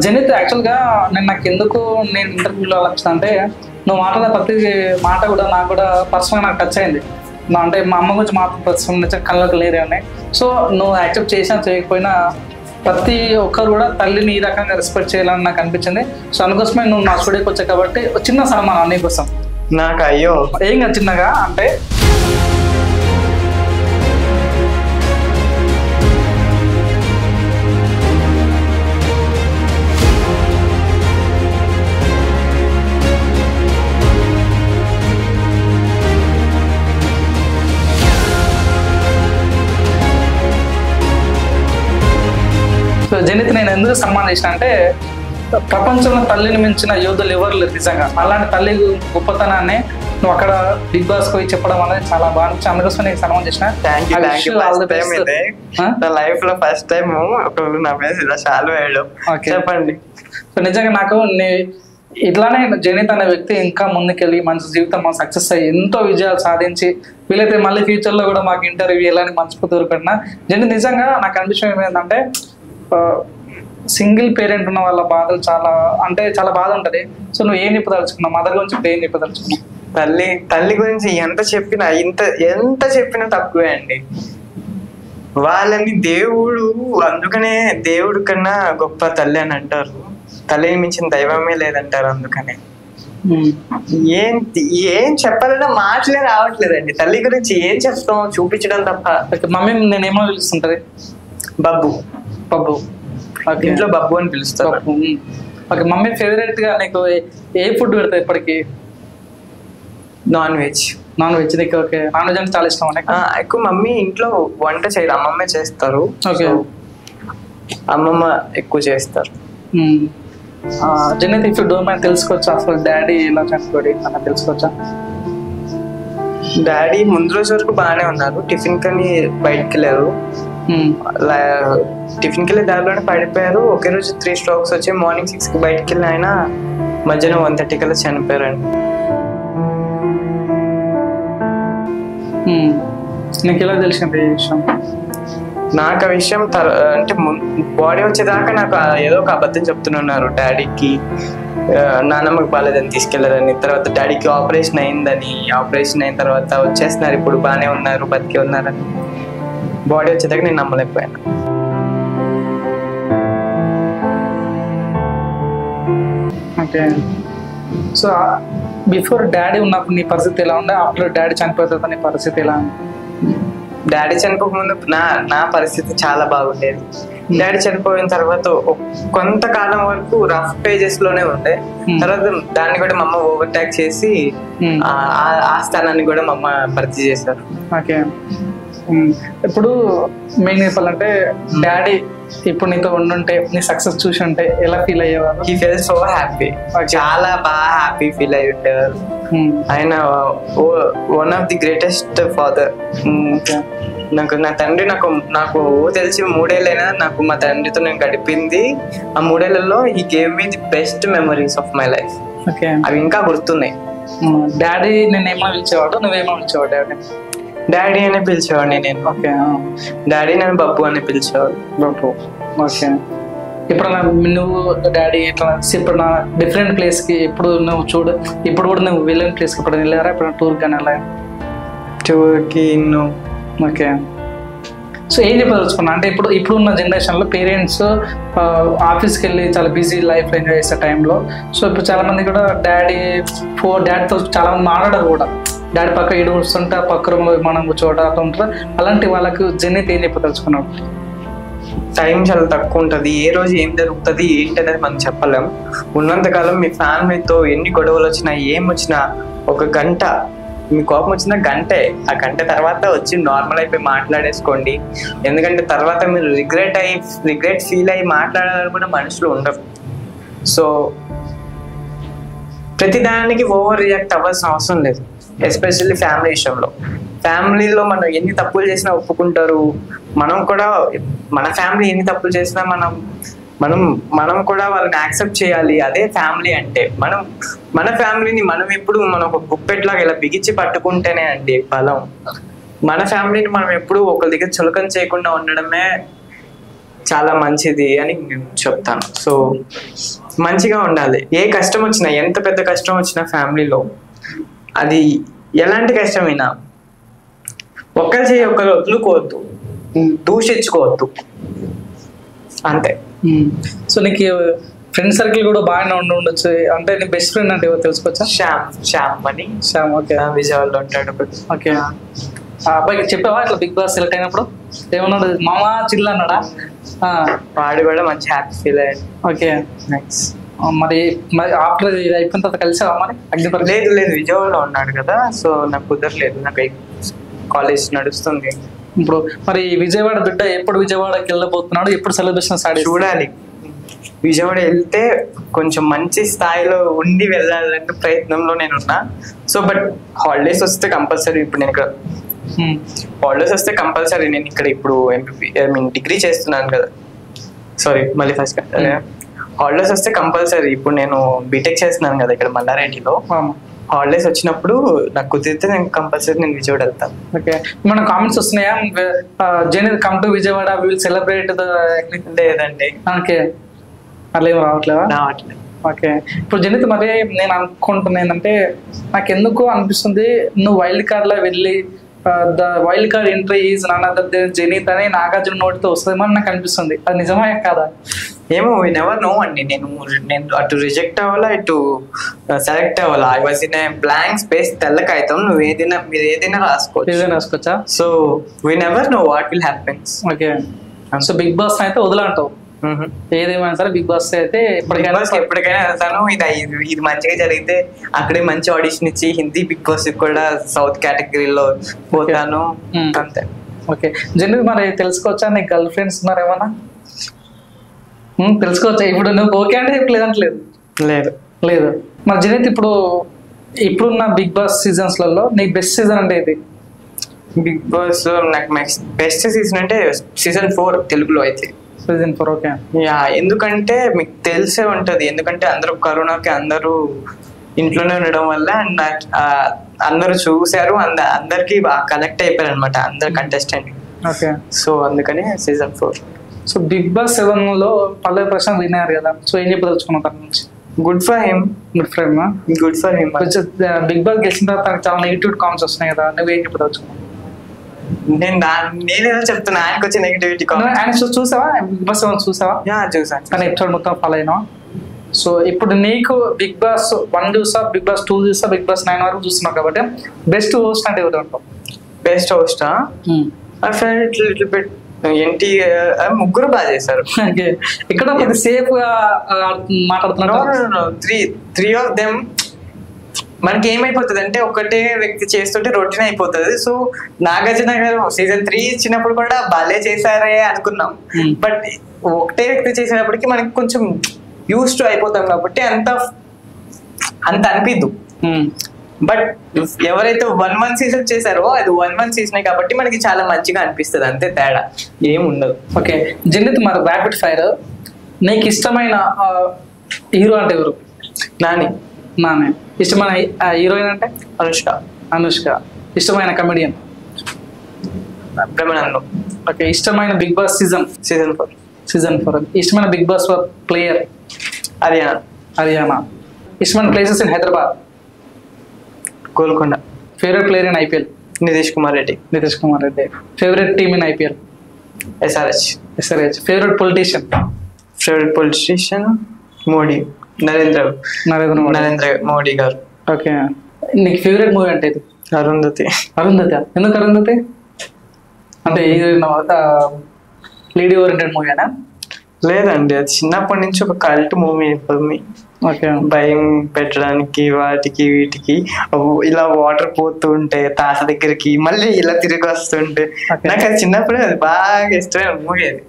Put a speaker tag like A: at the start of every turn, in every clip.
A: జనిత్ యాక్చువల్గా నాకు ఎందుకు నేను ఇంటర్వ్యూలో వచ్చిన అంటే నువ్వు మాట్లాడే ప్రతి మాట కూడా నాకు కూడా పర్సనల్గా నాకు టచ్ అయింది. అంటే మా అమ్మ గురించి మాత్రం ప్రతి కళ్ళకు లేరు అని. సో నువ్వు యాక్సెప్ట్ చేసినా చేయకపోయినా ప్రతి ఒక్కరు కూడా తల్లిని ఈ రకంగా రెస్పెక్ట్ చేయాలని నాకు అనిపించింది. సో అందుకోసమే నువ్వు నా స్టూడియోకి వచ్చావు కాబట్టి చిన్న సన్మానం నీకోసం.
B: నాకు అయ్యో
A: ఏం కాదు, చిన్నగా అంటే జనిత్ నేను ఎందుకు సన్మానం చేసిన అంటే ప్రపంచంలో తల్లిని మించిన యోధులు ఎవరు లేరు నిజంగా. అలాంటి తల్లి గొప్పతనాన్ని నువ్వు అక్కడ బిగ్ బాస్ పోయి చెప్పడం అనేది చాలా బాగా నచ్చింది. అందుకోసం నేను సన్మానం చేసిన.
B: లైఫ్ లో ఫస్ట్ టైం ఒకరు నా మీద ఇలా చాలు వేయడం. చెప్పండి.
A: సో నిజంగా నాకు ఇట్లానే జనిత్ అనే వ్యక్తి ఇంకా ముందుకెళ్ళి మంచి జీవితం సక్సెస్ అయ్యి ఎంతో విజయాలు సాధించి వీలైతే మళ్ళీ ఫ్యూచర్ లో కూడా మాకు ఇంటర్వ్యూ వెళ్ళని మనస్ఫూర్తి పెట్టిన. జనిత్ నిజంగా నాకు అనిపించడం ఏంటంటే సింగిల్ పేరెంట్ ఉన్న వాళ్ళ బాధలు చాలా బాధ ఉంటది. సో నువ్వు ఏం చెప్పదలుచుకున్నావు మదర్ గురించి? ఏం చెప్పదలుచుకున్నావు?
B: తల్లి గురించి ఎంత చెప్పినా తక్కువే అండి. వాళ్ళని దేవుడు, అందుకనే దేవుడు కన్నా గొప్ప తల్లి అని అంటారు. తల్లిని మించిన దైవమే లేదంటారు. అందుకనే ఏం చెప్పాలన్నా మాటలే రావట్లేదండి. తల్లి గురించి ఏం చెప్తాం, చూపించడం తప్ప.
A: మమ్మీ నేనేమో పిలుస్తుంటది?
B: బబ్బు. ఇంట్లో బబ్బు అని పిలుస్తారు.
A: ఓకే. మమ్మీ ఫేవరెట్ గా నీకు ఏ ఫుడ్ పెడతాయి ఇప్పటికి?
B: Non veg.
A: నీకు ఓకే. నాన్ వెజ్ అంటే చాలా ఇష్టం.
B: ఎక్కువ మమ్మీ ఇంట్లో వంట చేయరు, అమ్మమ్మే చేస్తారు.
A: ఓకే.
B: అమ్మమ్మ ఎక్కువ చేస్తారు.
A: Janith if you don't mind తెలుసుకోవచ్చా అసలు డాడీ ఎలా చనిపోయి అన్న తెలుసుకోవచ్చా?
B: డాడీ ముందు రోజు వరకు బాగానే ఉన్నారు. టిఫిన్ కని బయటకు వెళ్ళారు. టిఫిన్కి వెళ్ళి దారిలోనే పడిపోయారు. ఒకే రోజు 3 strokes వచ్చి మార్నింగ్ 6కి బయటకు వెళ్ళి ఆయన మధ్యాహ్నం 1:30 కల్లా చనిపోయారండి.
A: నీకు ఎలా తెలిసింది ఈ విషయం?
B: నాకు ఆ విషయం అంటే బాడీ వచ్చేదాకా నాకు ఏదో ఒక అబద్ధం చెప్తున్నారు. డాడీకి నాన్నమ్మకి బాగాలేదని తీసుకెళ్లారని, తర్వాత డాడీకి ఆపరేషన్ అయిందని, ఆపరేషన్ అయిన తర్వాత వచ్చేస్తున్నారు, ఇప్పుడు బాగానే ఉన్నారు, బతికే ఉన్నారని. బాడీ వచ్చేదాకా నేను నమ్మలేకపోయాను.
A: ఓకే. సో బిఫోర్ డాడీ ఉన్నప్పుడు నీ పరిస్థితి ఎలా ఉండే? ఆఫ్టర్ డాడీ చనిపోయిన తర్వాత నీ పరిస్థితి ఎలా ఉంది?
B: డాడీ చనిపోకముందు నా పరిస్థితి చాలా బాగుండేది. డాడీ చనిపోయిన తర్వాత కొంతకాలం వరకు రఫ్ పేజెస్ లోనే ఉండే. తర్వాత దాన్ని కూడా మా అమ్మ ఓవర్టేక్ చేసి ఆ స్థానాన్ని కూడా మా అమ్మ భర్తీ చేశారు.
A: ఓకే. ఇప్పుడు మెయిన్ చెప్పాలంటే డాడీ ఇప్పుడు నీతో ఉండుంటే, నీ సక్సెస్ చూసి ఉంటే ఎలా ఫీల్ అయ్యేవారు?
B: He fell so happy. చాలా బాగా హ్యాపీ ఫీల్ అయ్యి ఉండేవారు. ఆయన one of the greatest father. నా తండ్రి నాకు తెలిసి 3 ఏళ్ళైనా నాకు మా తండ్రితో నేను గడిపింది. ఆ 3 ఏళ్లలో he gave me the best memories of my life. అవి ఇంకా గుర్తున్నాయి.
A: డాడీ నేను ఏమో పిలిచేవాడు, నువ్వేమో పిలిచేవాడు? డాడీ
B: డాడీ అనే పిలిచేవాడిని నేను.
A: ఓకే.
B: డాడీ నేను బబ్బు అని పిలిచేవాడు.
A: బబ్బు. ఓకే. ఇప్పుడు నువ్వు డాడీ ఇట్లా ఇప్పుడు నా డిఫరెంట్ ప్లేస్ కి ఇప్పుడు నువ్వు ఇప్పుడు కూడా నువ్వు వెళ్ళిన ప్లేస్ కి ఇప్పుడు వెళ్ళారా? ఇప్పుడు టూర్ కానీ వెళ్ళా?
B: టూర్కి
A: ఓకే. సో ఏం చెప్పదలుచుకున్నా అంటే ఇప్పుడు ఉన్న జనరేషన్లో పేరెంట్స్ ఆఫీస్కి వెళ్ళి చాలా బిజీ లైఫ్ ఎంజాయ్ చేసే టైంలో, సో ఇప్పుడు చాలా మంది కూడా డాడీతో చాలా మంది మాట్లాడరు కూడా. డాడీ పక్క ఏడు వస్తుంటే పక్క రూమ్లో మనం కూర్చోవడం అట్లా ఉంటారు. అలాంటి వాళ్ళకు జనిత్ ఏం చెప్పదలుచుకున్నాడు?
B: టైం చాలా తక్కువ ఉంటుంది. ఏ రోజు ఏం జరుగుతుంది ఏంటి అనేది మనం చెప్పలేం. ఉన్నంతకాలం మీ ఫ్యామిలీతో ఎన్ని గొడవలు వచ్చినా ఏం వచ్చినా 1 గంట మీ కోపం వచ్చిన గంటే, ఆ గంట తర్వాత వచ్చి నార్మల్ అయిపోయి మాట్లాడేసుకోండి. ఎందుకంటే తర్వాత మీరు రిగ్రెట్ ఫీల్ అయ్యి మాట్లాడాలని కూడా మనుషులు ఉండరు. సో ప్రతిదానికి ఓవర్ రియాక్ట్ అవ్వాల్సిన అవసరం లేదు. ఎస్పెషల్లీ ఫ్యామిలీ విషయంలో. ఫ్యామిలీలో మనం ఎన్ని తప్పులు చేసినా ఒప్పుకుంటారు. మనం కూడా మన ఫ్యామిలీ ఎన్ని తప్పులు చేసినా మనం కూడా వాళ్ళని యాక్సెప్ట్ చేయాలి. అదే ఫ్యామిలీ అంటే. మన ఫ్యామిలీని మనం ఎప్పుడు ఒక గుప్పెట్లాగా ఇలా బిగించి పట్టుకుంటేనే అండి బలం. మన ఫ్యామిలీని మనం ఎప్పుడు ఒకరి దగ్గర చులకన చేయకుండా ఉండడమే చాలా మంచిది అని నేను చెప్తాను. సో మంచిగా ఉండాలి. ఏ కష్టం వచ్చినా, ఎంత పెద్ద కష్టం వచ్చినా ఫ్యామిలీలో, అది ఎలాంటి కష్టమైనా ఒకరి చేయి ఒకరు వదులుకోవద్దు, దూషించుకోవద్దు, అంతే.
A: సో నీకు ఫ్రెండ్ సర్కిల్ కూడా బాగానే ఉండొచ్చు. అంటే నీ బెస్ట్ ఫ్రెండ్ అంటే ఎవరు తెలుసుకోవచ్చా?
B: శ్యామ్ అని.
A: శ్యామ్, ఓకే.
B: విజయవాడలో ఉంటాడు.
A: ఓకే. అబ్బాయికి చెప్పావా ఇట్లా బిగ్ బాస్ సెలెక్ట్ అయినప్పుడు? ఏమన్నాడు? మామా చిల్ అన్నాడా?
B: వాడు కూడా మంచి హ్యాపీ ఫీల్ అయ్యాడు.
A: Okay, nice. మరి ఆఫ్టర్ ఇది అయిపోయిన తర్వాత కలిసావా మరి?
B: లేదు లేదు, విజయవాడలో ఉన్నాడు కదా, సో నాకు కుదరలేదు. నాకు కాలేజ్ నడుస్తుంది
A: ఇప్పుడు. మరి విజయవాడ బిడ్డ ఎప్పుడు విజయవాడకి వెళ్ళబోతున్నాడు? ఎప్పుడు సెలబ్రేషన్ స్టార్ట్?
B: చూడాలి. విజయవాడ వెళ్తే కొంచెం మంచి స్థాయిలో ఉండి వెళ్ళాలంటే ప్రయత్నంలో నేను ఉన్నా. సో బట్ హాలిడేస్ వస్తే కంపల్సరీ, ఇప్పుడు నేను ఇక్కడ హాలిడేస్ వస్తే కంపల్సరీ నేను ఇక్కడ ఇప్పుడు డిగ్రీ చేస్తున్నాను కదా, సారీ మళ్ళీ ఫస్ట్ హాలిడేస్ వస్తే కంపల్సరీ, ఇప్పుడు నేను బీటెక్ చేస్తున్నాను కదా ఇక్కడ మల్లారెడ్డిలో. హాలిడేస్ వచ్చినప్పుడు నాకు కుదిరితే నేను కంపల్సరీ నేను విజయవాడ వెళ్తాను.
A: ఓకే. మన కామెంట్స్ వస్తున్నాయా? Zenith come to Vijayawada, we will celebrate the.
B: లేదండి.
A: ఓకే, అట్లా ఏం రావట్లేదా?
B: రావట్లేదు.
A: ఓకే. ఇప్పుడు జెనిత్, మరి నేను అనుకుంటున్నా ఏంటంటే, నాకు ఎందుకు అనిపిస్తుంది నువ్వు వైల్డ్ కార్డ్ లో వెళ్ళి the wild card entry is none other than Zenith అని నాగార్జున నోటితో వస్తుందేమో నాకు అనిపిస్తుంది. అది నిజమే కాదా?
B: ఏమో, వి నెవర్ నో అండి. నేను అటు రిజెక్ట్ అవ్వాలా, ఇటు సెలెక్ట్ అవ్వాలా. I was in a blank space, తెల్ల కాగితం. మీరు ఏదైనా రాసుకోవచ్చా? So we never know what will happens.
A: Okay. So Bigg Boss అయితే వదలంటావు? ఏదేమైనా సరే బిగ్ బాస్ అయితే
B: ఎప్పటికైనా వెళ్తాను. ఇది మంచిగా జరిగితే అక్కడే మంచి ఆడిషన్ ఇచ్చి హిందీ బిగ్ బాస్ కూడా సౌత్ కేటగిరీలో పోతాను, అంతే.
A: ఓకే. జనరల్ మరి తెలుసుకోవచ్చా నీకు గర్ల్ ఫ్రెండ్స్ ఉన్నారు ఏమన్నా? తెలుసుకోవచ్చా? ఇప్పుడు నువ్వు ఓకే అంటే లేదంటలేదు?
B: లేదు
A: లేదు. మరి జనిత్, ఇప్పుడున్న బిగ్ బాస్ సీజన్స్లలో నీకు బెస్ట్ సీజన్ అంటే ఇది?
B: బిగ్ బాస్ లో నాకు బెస్ట్ సీజన్ అంటే సీజన్ 4 తెలుగులో అయితే.
A: సీజన్ 4. ఓకే.
B: యా, ఎందుకంటే మీకు తెలిసే ఉంటది, ఎందుకంటే అందరూ కరోనాకి అందరూ ఇంట్లోనే ఉండడం వల్ల అందరూ చూసారు, అందరికి బాగా కనెక్ట్ అయిపోయారు అనమాట అందరు కంటెస్టెంట్.
A: ఓకే.
B: సో అందుకని సీజన్ 4.
A: సో బిగ్ బాస్ 7 లో పల్లవి ప్రశాంత్ విన్నారు కదా, సో ఏం చెప్పదలుచుకున్నావు తన నుంచి?
B: Good for him.
A: Good for him.
B: Good for him.
A: Bigg Boss గెలిచిన తర్వాత చాలా నెగిటివ్ కామెంట్స్ వస్తున్నాయి కదా, నువ్వు ఏం చెప్పదలుచుకున్నావు?
B: నేనేదో చెప్తున్నా, ఆయనకు వచ్చే నెగిటివిటీ.
A: ఆయన చూసావా? బిగ్ బాస్ 7 చూసావా?
B: చూసాను.
A: కానీ ఎపిసోడ్ మొత్తం ఫాలో అయినా. సో ఇప్పుడు నీకు బిగ్ బాస్ 1 చూసా, బిగ్ బాస్ 2 చూసా, బిగ్ బాస్ 9 వరకు చూస్తున్నావు కాబట్టి బెస్ట్ హోస్ట్ అంటే ఎవరు అంటావు?
B: బెస్ట్ హోస్టా? ఐ ఫెల్ట్ లిటిల్ బిట్ ముగ్గురు బాగా చేశారు.
A: ఇక్కడ సేఫ్ గా మాట్లాడుతున్నారు.
B: Three of them. మనకి ఏమైపోతుంది అంటే ఒకటే వ్యక్తి చేస్తుంటే రొటీన్ అయిపోతుంది. సో నాగార్జున గారు సీజన్ 3 ఇచ్చినప్పుడు కూడా బాలే చేశారే అనుకున్నాం, బట్ ఒకటే వ్యక్తి చేసేటప్పటికి మనకి కొంచెం యూస్ టు అయిపోతాం కాబట్టి అంత అనిపిద్దు. బట్ ఎవరైతే 1 సీజన్ చేశారో అది 1 సీజన్ కాబట్టి మనకి చాలా మంచిగా అనిపిస్తుంది, అంతే, తేడా ఏం ఉండదు.
A: ఓకే. జనిత్, మరి ర్యాపిడ్ ఫైర్, నీకు ఇష్టమైన హీరో అంటే ఎవరు?
B: నాని.
A: ఇష్టమైన హీరోయిన్ అంటే? అనుష్క. ఇష్టమైన కమెడియన్?
B: బ్రహ్మానందం.
A: ఓకే. ఇష్టమైన బిగ్ బాస్ సీజన్ 4. ఇష్టమైన బిగ్ బాస్ ప్లేయర్? హర్యానా. ఇష్టమైన places in Hyderabad?
B: Golconda.
A: Favourite player in IPL?
B: Nitish Kumar Reddy.
A: Favourite team in IPL? SRH. Favourite politician?
B: Modi. Narendra Modi గారు.
A: ఓకే. నీకు ఫేవరెట్ మూవీ అంటే ఇది?
B: అరుంధతి.
A: ఎందుకు అరుంధతి? అంటే ఇది లేడీ ఓరియంటెడ్ మూవీనా?
B: లేదండి, అది చిన్నప్పటి నుంచి ఒక కల్ట్ మూవీ. భయం పెట్టడానికి వాటికి వీటికి, ఇలా వాటర్ పోతూ ఉంటే తాత దగ్గరికి మళ్ళీ ఇలా తిరిగి వస్తుంటే నాకు అది చిన్నప్పుడు అది బాగా ఇష్టమైన మూవీ. అది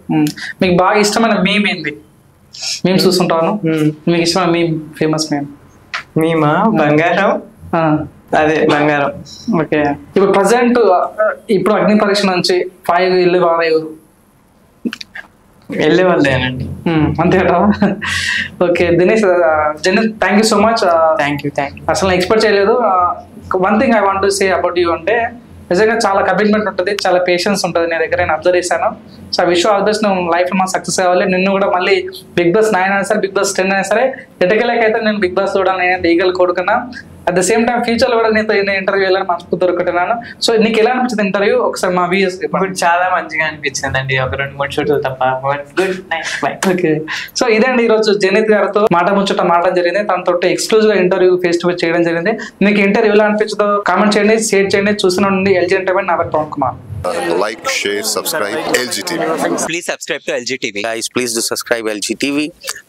A: మీకు బాగా ఇష్టమైన మీమ్ ఏంది? మేము చూస్తుంటాను. మీకు ఇష్టమైన మీమ్, ఫేమస్
B: మీమా? బంగారం. అదే బంగారం.
A: ఓకే. ఇప్పుడు ప్రజెంట్ ఇప్పుడు అగ్ని పరీక్ష నుంచి 5 వెళ్ళే
B: వాళ్ళేనండి,
A: అంతే కదా? Okay Dinesh, zenith, thank you so much.
B: Thank you.
A: అసలు ఎక్స్పెక్ట్ చేయలేదు. One thing I want to say about you అంటే, నిజంగా చాలా కమిట్మెంట్ ఉంటుంది, చాలా పేషెన్స్ ఉంటుంది నీ దగ్గర, నేను అబ్జర్వ్ చేశాను. సో ఆ విషయం ఆల్ బెస్ట్, నువ్వు లైఫ్ లో సక్సెస్ కావాలి. నిన్ను కూడా మళ్ళీ బిగ్ బాస్ 9 అయినా సరే, బిగ్ బాస్ 10 అయినా సరే, ఎటకెళ్ళకైతే నేను బిగ్ బాస్ చూడాలి, నేను ఈగల్ కోరుకున్నా. At the same time future లో కూడా నీతో ఇంటర్వ్యూ వెళ్ళాలని మనస్ఫూర్తి దొరుకుతున్నాను. సో నీకు ఎలా అనిపించింది ఇంటర్వ్యూ? ఒకసారి మా వ్యూస్
B: ఇప్పుడు చాలా మంచిగా అనిపించింది అండి, ఒక 2-3 షూట్లు తప్ప. Good night, by.
A: Okay, so ఇదండి ఈరోజు జెనిత్ గారితో మాట ముచ్చట మాట్లాడడం జరిగింది. తనతో ఎక్స్క్లూజివ్ గా ఇంటర్వ్యూ ఫేస్ టు ఫేస్ చేయడం జరిగింది. మీకు ఇంటర్వ్యూ ఎలా అనిపించిందో కామెంట్ చేయండి, షేర్ చేయండి. చూసిన నుండి LG Entertainment, నా పేరు Pawan Kumar.
C: Like, share, subscribe LG TV.
D: Please subscribe to LG TV.
E: Guys, please do subscribe LG TV.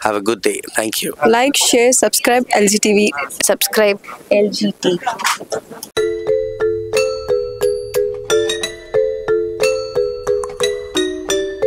E: Have a good day. Thank you.
F: Like, share, subscribe LG TV. Subscribe LG TV.